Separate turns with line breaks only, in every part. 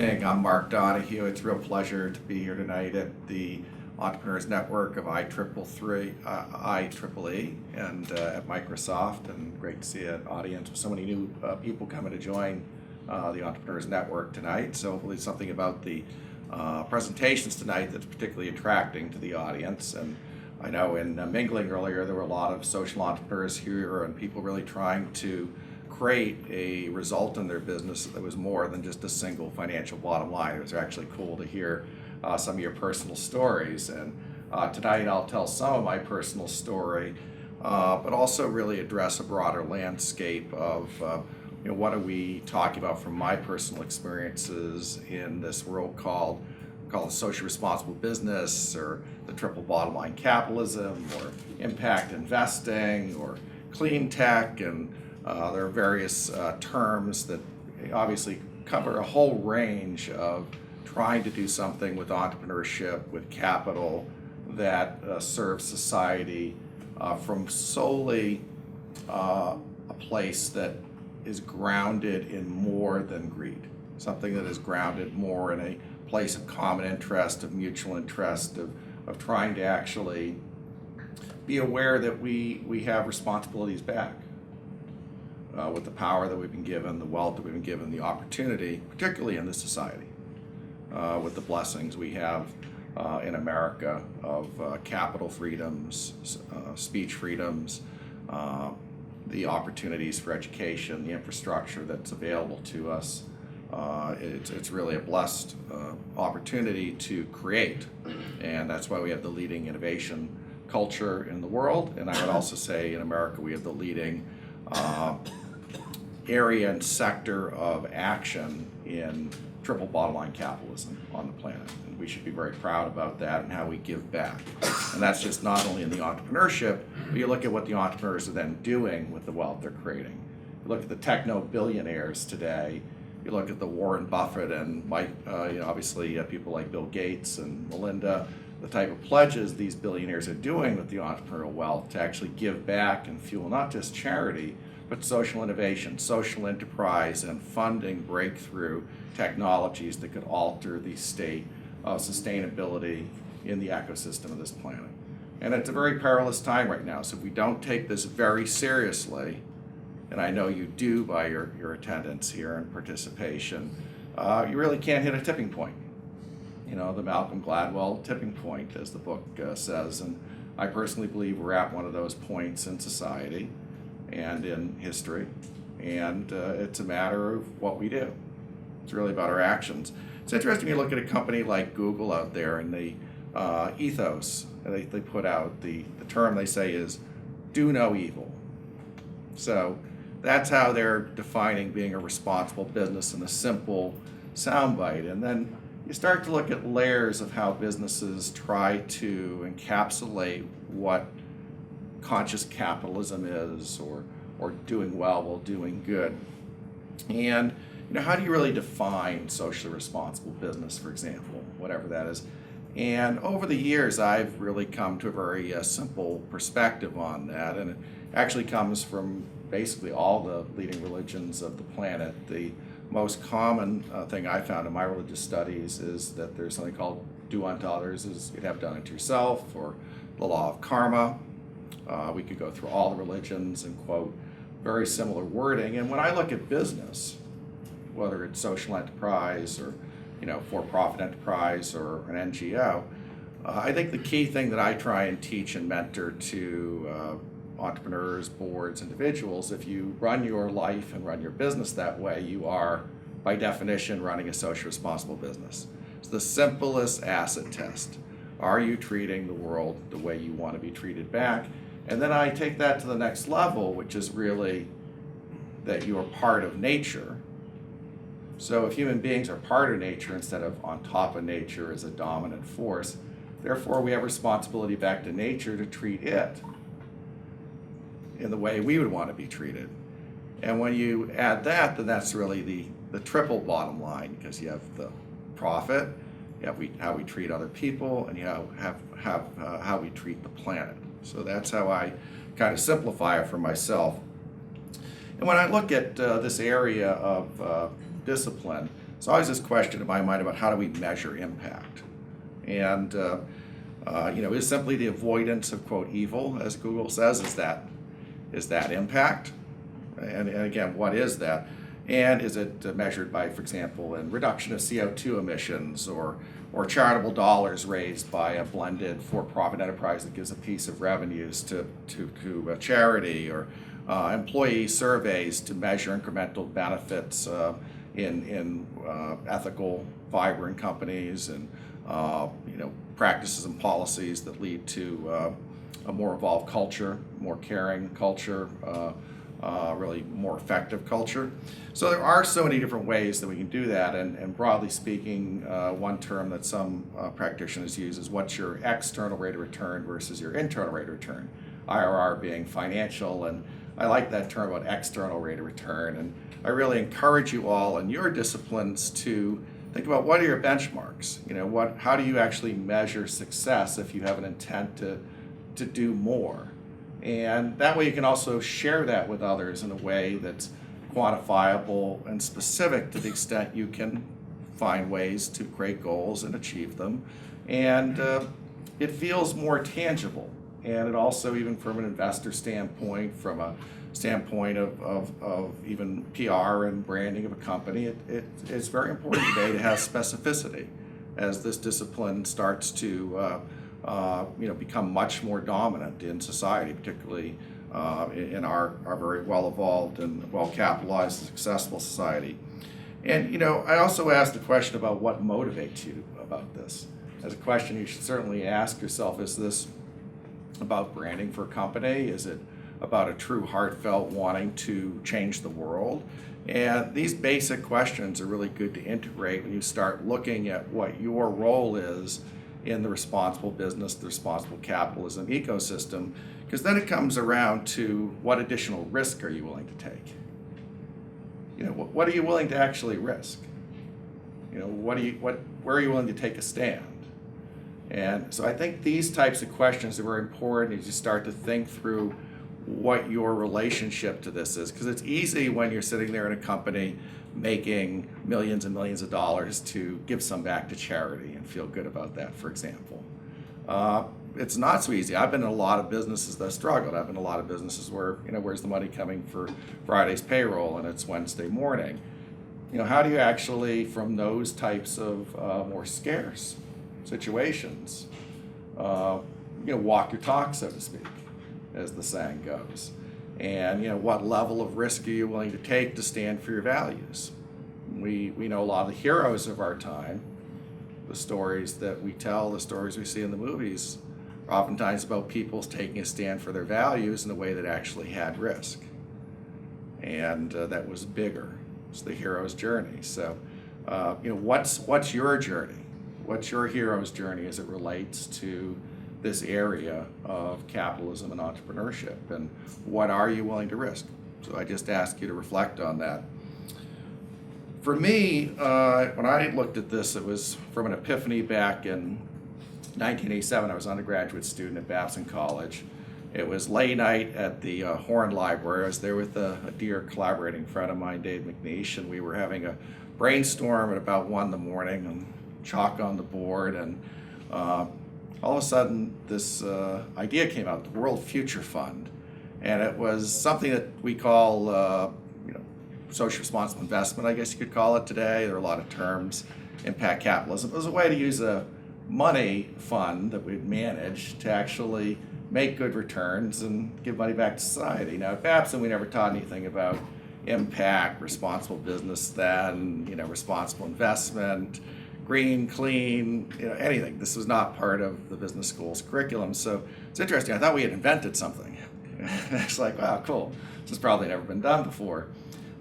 evening. I'm Mark Donohue. It's a real pleasure to be here tonight at the Entrepreneurs Network of IEEE and at Microsoft. And great to see an audience with so many new people coming to join the Entrepreneurs Network tonight. So hopefully something about the presentations tonight that's particularly attracting to the audience. And I know in mingling earlier there were a lot of social entrepreneurs here and people really trying to create a result in their business that was more than just a single financial bottom line. It was actually cool to hear some of your personal stories, and tonight I'll tell some of my personal story, but also really address a broader landscape of what are we talking about from my personal experiences in this world called social responsible business, or the triple bottom line capitalism, or impact investing, or clean tech, and there are various terms that obviously cover a whole range of trying to do something with entrepreneurship, with capital that serves society from solely a place that is grounded in more than greed, something that is grounded more in a place of common interest, of mutual interest, of trying to actually be aware that we have responsibilities back. With the power that we've been given, the wealth that we've been given, the opportunity, particularly in this society, with the blessings we have in America of capital freedoms, speech freedoms, the opportunities for education, the infrastructure that's available to us. It's really a blessed opportunity to create, and that's why we have the leading innovation culture in the world. And I would also say in America we have the leading area and sector of action in triple bottom line capitalism on the planet. And we should be very proud about that and how we give back. And that's just not only in the entrepreneurship, but you look at what the entrepreneurs are then doing with the wealth they're creating. You look at the techno billionaires today, you look at the Warren Buffett and Mike, obviously people like Bill Gates and Melinda, the type of pledges these billionaires are doing with the entrepreneurial wealth to actually give back and fuel not just charity, but social innovation, social enterprise, and funding breakthrough technologies that could alter the state of sustainability in the ecosystem of this planet. And it's a very perilous time right now, so if we don't take this very seriously, and I know you do by your attendance here and participation, you really can't hit a tipping point. The Malcolm Gladwell tipping point, as the book says, and I personally believe we're at one of those points in society and in history, and it's a matter of what we do. It's really about our actions. It's interesting you look at a company like Google out there, and the ethos they put out, the term they say is do no evil. So that's how they're defining being a responsible business in a simple soundbite. And then you start to look at layers of how businesses try to encapsulate what conscious capitalism is, or doing well while doing good. And how do you really define socially responsible business, for example, whatever that is? And over the years I've really come to a very simple perspective on that, and it actually comes from basically all the leading religions of the planet. The most common thing I found in my religious studies is that there's something called do unto others as you'd have done unto yourself, or the law of karma. We could go through all the religions and quote very similar wording. And when I look at business, whether it's social enterprise or for-profit enterprise or an NGO, I think the key thing that I try and teach and mentor to entrepreneurs, boards, individuals, if you run your life and run your business that way, you are, by definition, running a socially responsible business. It's the simplest asset test. Are you treating the world the way you want to be treated back? And then I take that to the next level, which is really that you are part of nature. So if human beings are part of nature instead of on top of nature as a dominant force, therefore we have responsibility back to nature to treat it in the way we would want to be treated. And when you add that, then that's really the triple bottom line, because you have the profit, you have how we treat other people, and you have how we treat the planet. So that's how I kind of simplify it for myself. And when I look at this area of discipline, there's always this question in my mind about how do we measure impact. And is simply the avoidance of, quote, evil, as Google says, is that impact? And again, what is that? And is it measured by, for example, in reduction of CO2 emissions or charitable dollars raised by a blended for-profit enterprise that gives a piece of revenues to a charity, or employee surveys to measure incremental benefits in ethical, vibrant companies, and practices and policies that lead to a more evolved culture, more caring culture, really more effective culture. So there are so many different ways that we can do that, and broadly speaking, one term that some practitioners use is what's your external rate of return versus your internal rate of return, IRR being financial, and I like that term about external rate of return, and I really encourage you all in your disciplines to think about what are your benchmarks. How do you actually measure success if you have an intent to do more? And that way you can also share that with others in a way that's quantifiable and specific to the extent you can find ways to create goals and achieve them. And it feels more tangible. And it also, even from an investor standpoint, from a standpoint of even PR and branding of a company, it's very important today to have specificity as this discipline starts to become much more dominant in society, particularly in our very well-evolved and well-capitalized and successful society. And I also asked the question about what motivates you about this. As a question you should certainly ask yourself, is this about branding for a company? Is it about a true heartfelt wanting to change the world? And these basic questions are really good to integrate when you start looking at what your role is in the responsible business, the responsible capitalism ecosystem, because then it comes around to what additional risk are you willing to take? What are you willing to actually risk? Where are you willing to take a stand? And so I think these types of questions are very important as you start to think through what your relationship to this is, because it's easy when you're sitting there in a company making millions and millions of dollars to give some back to charity and feel good about that, for example. It's not so easy. I've been in a lot of businesses that struggled. I've been in a lot of businesses where, where's the money coming for Friday's payroll and it's Wednesday morning? How do you actually, from those types of more scarce situations, walk your talk, so to speak, as the saying goes? And what level of risk are you willing to take to stand for your values? We know a lot of the heroes of our time. The stories that we tell, the stories we see in the movies, are oftentimes about people taking a stand for their values in a way that actually had risk, and that was bigger. It's the hero's journey. So, what's your journey? What's your hero's journey as it relates to this area of capitalism and entrepreneurship, and what are you willing to risk? So I just ask you to reflect on that. For me, when I looked at this, it was from an epiphany back in 1987. I was an undergraduate student at Babson College. It was late night at the Horn Library. I was there with a dear collaborating friend of mine, Dave McNeish, and we were having a brainstorm at about 1 in the morning, and chalk on the board, and all of a sudden this idea came out, the World Future Fund. And it was something that we call social responsible investment, I guess you could call it today. There are a lot of terms, impact capitalism. It was a way to use a money fund that we'd manage to actually make good returns and give money back to society. Now at Babson, we never taught anything about impact, responsible business then, responsible investment, green, clean, anything. This was not part of the business school's curriculum. So it's interesting. I thought we had invented something. It's like, wow, cool. This has probably never been done before.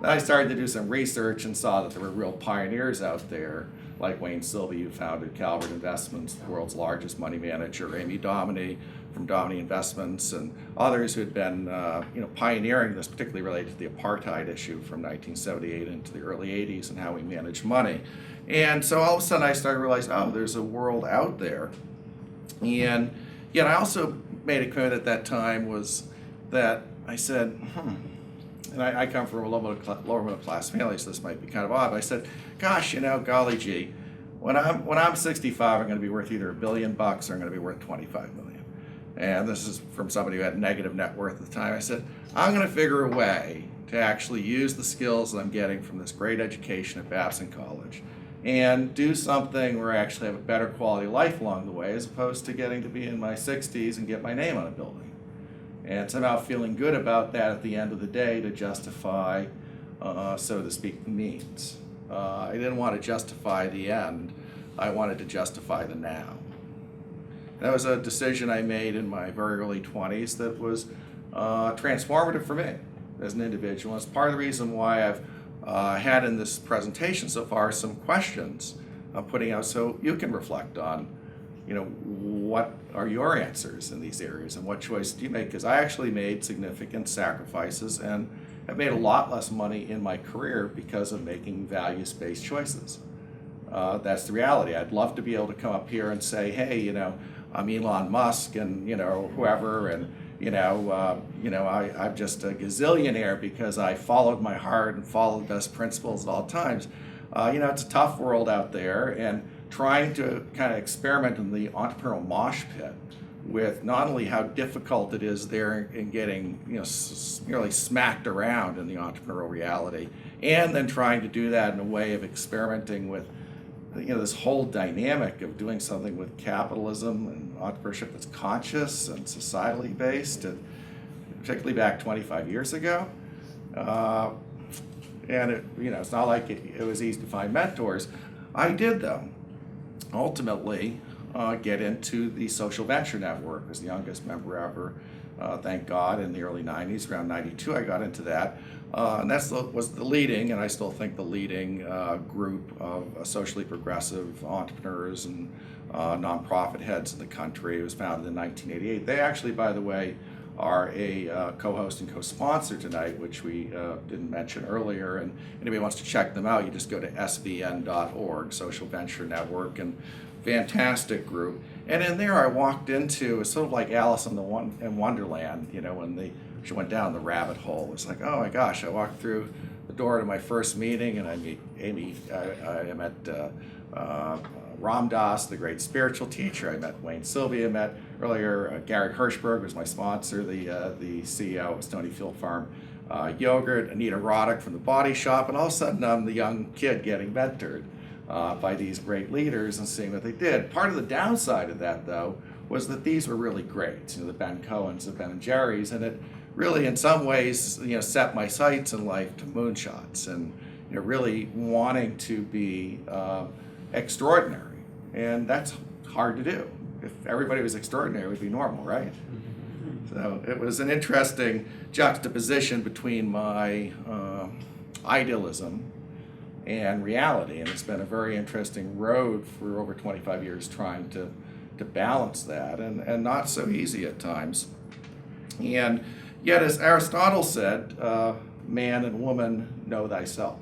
Then I started to do some research and saw that there were real pioneers out there, like Wayne Sylvie, who founded Calvert Investments, the world's largest money manager, Amy Dominy from Dominy Investments, and others who had been pioneering this, particularly related to the apartheid issue from 1978 into the early 80s and how we manage money. And so all of a sudden I started to realize, there's a world out there. And yet I also made a commitment at that time was that I said, and I come from a lower middle class family, so this might be kind of odd, but I said, gosh, golly gee, when I'm 65, I'm going to be worth either $1 billion or I'm going to be worth 25 million. And this is from somebody who had negative net worth at the time. I said, I'm going to figure a way to actually use the skills that I'm getting from this great education at Babson College and do something where I actually have a better quality of life along the way, as opposed to getting to be in my 60s and get my name on a building. And somehow feeling good about that at the end of the day to justify, so to speak, the means. I didn't want to justify the end. I wanted to justify the now. That was a decision I made in my very early 20s that was transformative for me as an individual. It's part of the reason why I've had in this presentation so far some questions I'm putting out so you can reflect on, what are your answers in these areas and what choice do you make? Because I actually made significant sacrifices and have made a lot less money in my career because of making values-based choices. That's the reality. I'd love to be able to come up here and say, hey, I'm Elon Musk and, whoever, and, I'm just a gazillionaire because I followed my heart and followed the best principles at all times. It's a tough world out there, and trying to kind of experiment in the entrepreneurial mosh pit with not only how difficult it is there in getting, nearly smacked around in the entrepreneurial reality, and then trying to do that in a way of experimenting with this whole dynamic of doing something with capitalism and entrepreneurship that's conscious and societally based, and particularly back 25 years ago. And it's not like it was easy to find mentors. I did, though, ultimately get into the social venture network as the youngest member ever. Thank God, in the early 90s, around 92, I got into that. And that was the leading, and I still think the leading group of socially progressive entrepreneurs and nonprofit heads in the country. It was founded in 1988. They actually, by the way, are a co-host and co-sponsor tonight, which we didn't mention earlier. And anybody wants to check them out, you just go to svn.org, Social Venture Network, and fantastic group. And in there I walked into, it's sort of like Alice in Wonderland, when she went down the rabbit hole. It's like, oh my gosh, I walked through the door to my first meeting and I meet Amy, I met Ram Dass, the great spiritual teacher. I met Wayne Sylvia. I met earlier Gary Hirschberg was my sponsor, the CEO of Stony Field Farm Yogurt, Anita Roddick from the Body Shop, and all of a sudden I'm the young kid getting mentored by these great leaders and seeing what they did. Part of the downside of that, though, was that these were really great, the Ben Cohens, the Ben and Jerry's, and it really, in some ways, set my sights in life to moonshots and really wanting to be extraordinary. And that's hard to do. If everybody was extraordinary, it would be normal, right? So it was an interesting juxtaposition between my idealism and reality, and it's been a very interesting road for over 25 years trying to balance that, and not so easy at times. And yet, as Aristotle said, man and woman, know thyself.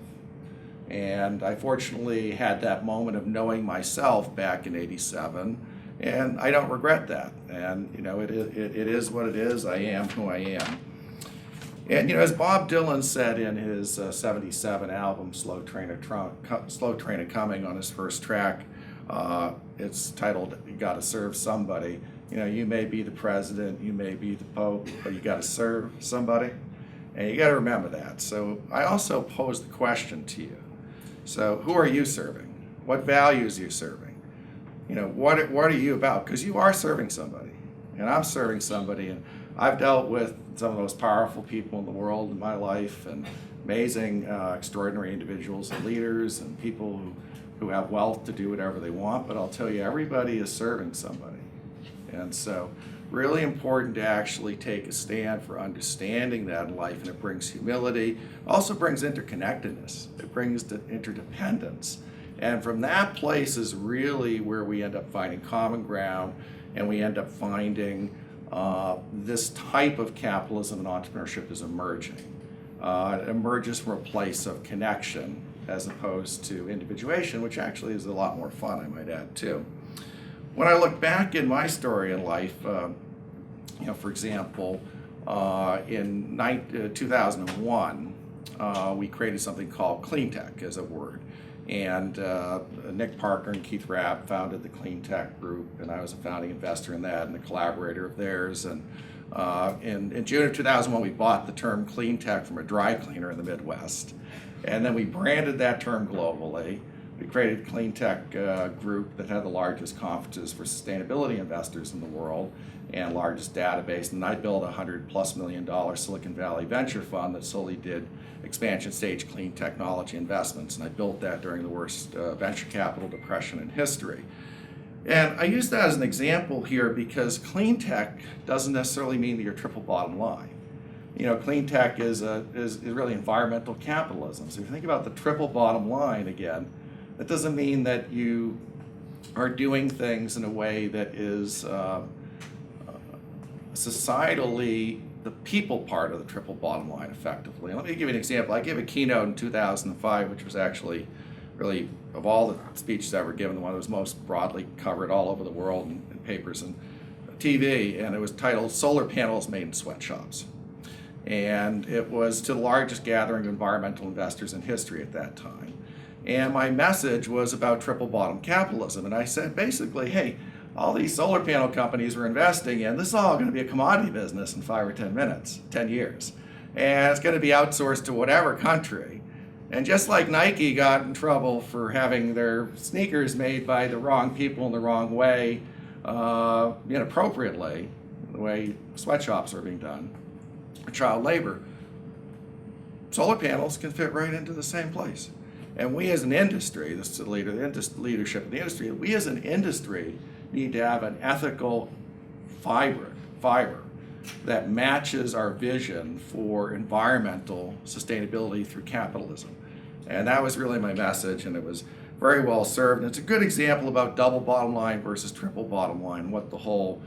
And I fortunately had that moment of knowing myself back in '87, and I don't regret that. And it is what it is. I am who I am. And as Bob Dylan said in his '77 album "Slow Train a Coming" on his first track, it's titled "You Gotta Serve Somebody." You may be the president, you may be the pope, but you gotta serve somebody, and you gotta remember that. So I also pose the question to you. So who are you serving? What values are you serving? What are you about? Because you are serving somebody, and I'm serving somebody, and I've dealt with some of the most powerful people in the world in my life, and amazing, extraordinary individuals and leaders and people who have wealth to do whatever they want, but I'll tell you, everybody is serving somebody. And so really important to actually take a stand for understanding that in life, and it brings humility, also brings interconnectedness, it brings interdependence. And from that place is really where we end up finding common ground, and we end up finding this type of capitalism and entrepreneurship is emerging. It emerges from a place of connection as opposed to individuation, which actually is a lot more fun, I might add, too. When I look back in my story in life, for example, In 2001, we created something called clean tech as a word. And Nick Parker and Keith Rabb founded the Clean Tech Group, and I was a founding investor in that and a collaborator of theirs. And in June of 2001, we bought the term clean tech from a dry cleaner in the Midwest. And then we branded that term globally. We created a Clean Tech Group that had the largest conferences for sustainability investors in the world and largest database. And I built a $100+ million Silicon Valley venture fund that solely did expansion stage clean technology investments. And I built that during the worst venture capital depression in history. And I use that as an example here because clean tech doesn't necessarily mean that you're triple bottom line. You know, clean tech is really environmental capitalism. So if you think about the triple bottom line again, that doesn't mean that you are doing things in a way that is societally the people part of the triple bottom line effectively. Let me give you an example. I gave a keynote in 2005, which was actually really, of all the speeches ever given, the one that was most broadly covered all over the world in papers and TV, and it was titled Solar Panels Made in Sweatshops. And it was to the largest gathering of environmental investors in history at that time. And my message was about triple bottom capitalism. And I said basically, hey, all these solar panel companies we're investing in, this is all going to be a commodity business in 5 or 10 years. And it's going to be outsourced to whatever country. And just like Nike got in trouble for having their sneakers made by the wrong people in the wrong way, inappropriately, the way sweatshops are being done, child labor, solar panels can fit right into the same place. And we as an industry, this is the leadership of the industry, we as an industry need to have an ethical fiber that matches our vision for environmental sustainability through capitalism. And that was really my message, and it was very well served. And it's a good example about double bottom line versus triple bottom line, what the whole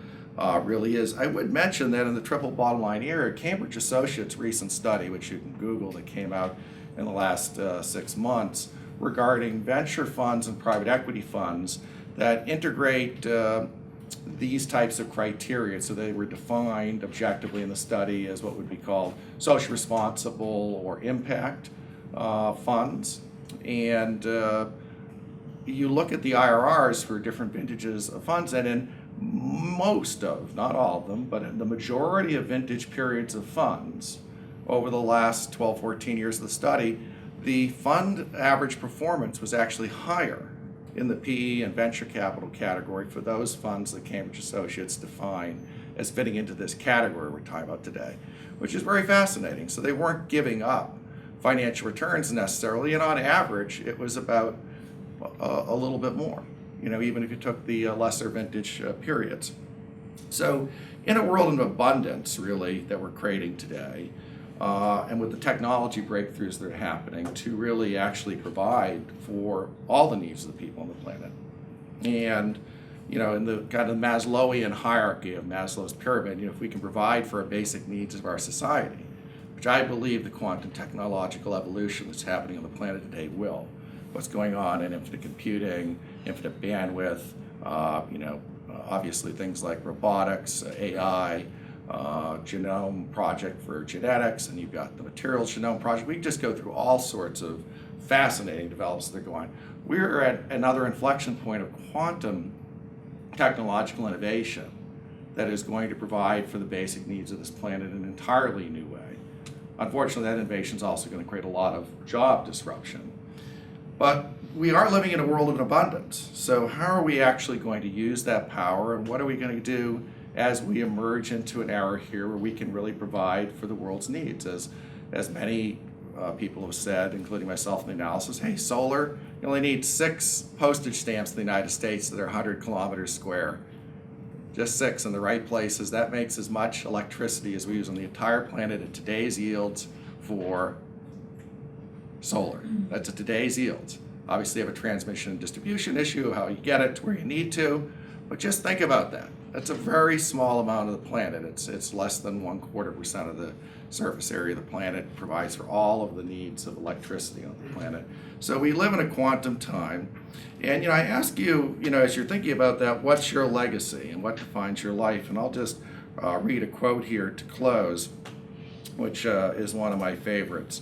really is. I would mention that in the triple bottom line era, Cambridge Associates' recent study, which you can Google, that came out in the last 6 months, regarding venture funds and private equity funds that integrate these types of criteria. So they were defined objectively in the study as what would be called social responsible or impact funds. And you look at the IRRs for different vintages of funds, and in most of, not all of them, but in the majority of vintage periods of funds over the last 12, 14 years of the study, the fund average performance was actually higher in the PE and venture capital category for those funds that Cambridge Associates define as fitting into this category we're talking about today, which is very fascinating. So they weren't giving up financial returns necessarily, and on average, it was about a little bit more, even if you took the lesser vintage periods. So in a world of abundance, really, that we're creating today, and with the technology breakthroughs that are happening to really actually provide for all the needs of the people on the planet. And, in the kind of Maslowian hierarchy of Maslow's pyramid, if we can provide for our basic needs of our society, which I believe the quantum technological evolution that's happening on the planet today will. What's going on in infinite computing, infinite bandwidth, obviously things like robotics, AI, genome project for genetics, and you've got the materials genome project. We can just go through all sorts of fascinating developments that are going on. We're at another inflection point of quantum technological innovation that is going to provide for the basic needs of this planet in an entirely new way. Unfortunately, that innovation is also going to create a lot of job disruption. But we are living in a world of abundance. So how are we actually going to use that power, and what are we going to do as we emerge into an era here where we can really provide for the world's needs? As many people have said, including myself in the analysis, hey, solar, you only need 6 postage stamps in the United States that are 100 kilometers square. Just 6 in the right places. That makes as much electricity as we use on the entire planet at today's yields for solar. That's at today's yields. Obviously you have a transmission and distribution issue, how you get it to where you need to, but just think about that. That's a very small amount of the planet. It's less than 1/4% of the surface area of the planet, provides for all of the needs of electricity on the planet. So we live in a quantum time. And I ask you, as you're thinking about that, what's your legacy and what defines your life? And I'll just read a quote here to close, which is one of my favorites.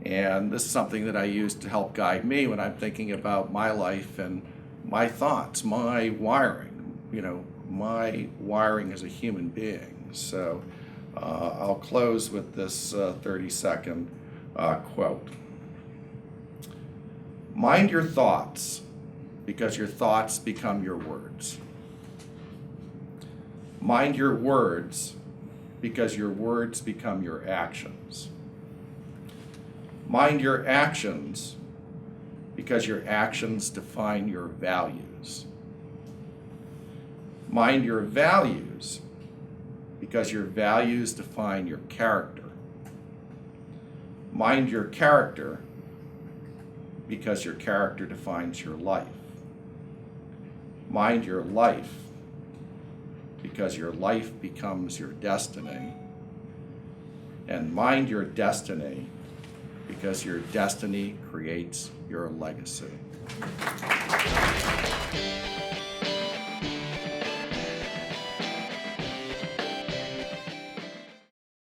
And this is something that I use to help guide me when I'm thinking about my life and my thoughts, my wiring, my wiring as a human being. So I'll close with this 30-second quote. Mind your thoughts, because your thoughts become your words. Mind your words, because your words become your actions. Mind your actions, because your actions define your values. Mind your values, because your values define your character. Mind your character, because your character defines your life. Mind your life, because your life becomes your destiny. And mind your destiny, because your destiny creates your legacy.